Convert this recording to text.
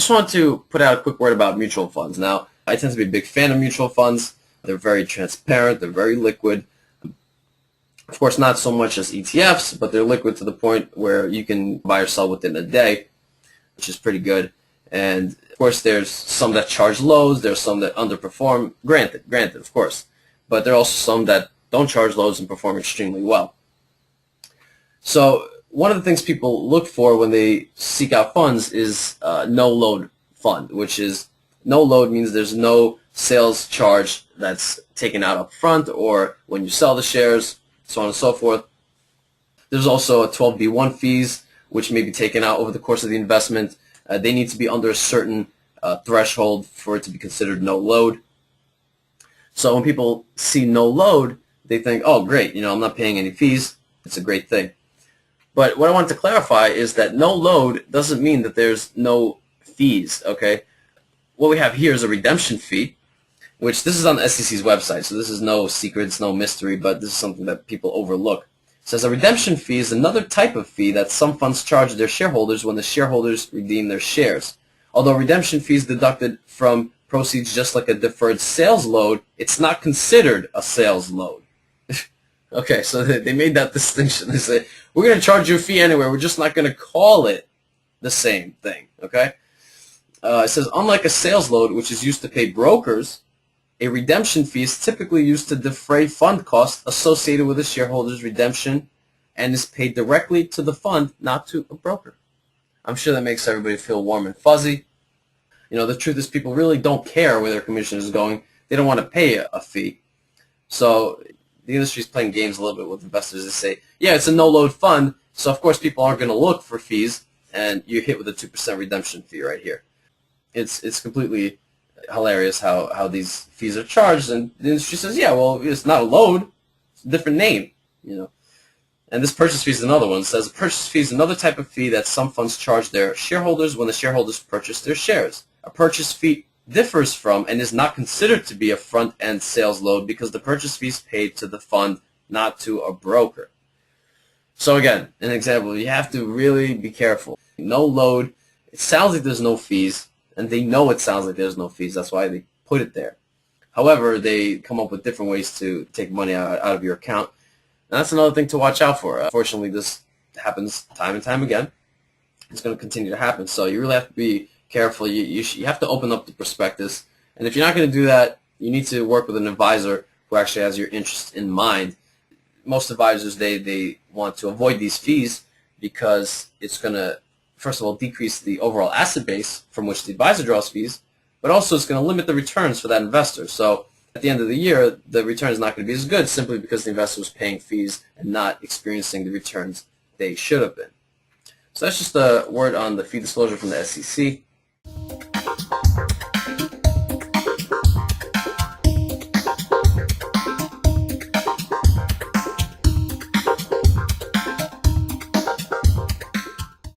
just want to put out a quick word about mutual funds. Now, I tend to be a big fan of mutual funds. They're very transparent. They're very liquid. Of course, not so much as ETFs, but they're liquid to the point where you can buy or sell within a day, which is pretty good. And of course, there's some that charge lows. There's some that underperform. Granted, of course. But there are also some that don't charge lows and perform extremely well. So one of the things people look for when they seek out funds is no load fund, which is no load means there's no sales charge that's taken out up front or when you sell the shares, so on and so forth. There's also a 12b1 fees, which may be taken out over the course of the investment. They need to be under a certain threshold for it to be considered no load. So when people see no load, they think, oh, great, I'm not paying any fees. It's a great thing. But what I want to clarify is that no load doesn't mean that there's no fees, okay? What we have here is a redemption fee, which this is on the SEC's website, so this is no secret, it's no mystery, but this is something that people overlook. It says a redemption fee is another type of fee that some funds charge their shareholders when the shareholders redeem their shares. Although redemption fee is deducted from proceeds just like a deferred sales load, it's not considered a sales load. Okay, so they made that distinction. They say, we're going to charge you a fee anyway, we're just not going to call it the same thing, okay? It says, unlike a sales load, which is used to pay brokers, a redemption fee is typically used to defray fund costs associated with a shareholder's redemption and is paid directly to the fund, not to a broker. I'm sure that makes everybody feel warm and fuzzy. The truth is people really don't care where their commission is going. They don't want to pay a fee. So the industry is playing games a little bit with investors. They say, yeah, it's a no-load fund, so of course people aren't going to look for fees, and you're hit with a 2% redemption fee right here. It's completely hilarious how these fees are charged, and the industry says, yeah, well, it's not a load, it's a different name, And this purchase fee is another one. It says a purchase fee is another type of fee that some funds charge their shareholders when the shareholders purchase their shares. A purchase fee differs from and is not considered to be a front-end sales load because the purchase fee is paid to the fund, not to a broker. So again, an example, you have to really be careful. No load, it sounds like there's no fees, and they know it sounds like there's no fees. That's why they put it there. However, they come up with different ways to take money out of your account. And that's another thing to watch out for. Unfortunately, this happens time and time again. It's going to continue to happen. So you really have to be careful. You have to open up the prospectus. And if you're not going to do that, you need to work with an advisor who actually has your interest in mind. Most advisors, they want to avoid these fees because it's going to, first of all, decrease the overall asset base from which the advisor draws fees, but also it's going to limit the returns for that investor. So at the end of the year, the return is not going to be as good simply because the investor was paying fees and not experiencing the returns they should have been. So that's just a word on the fee disclosure from the SEC.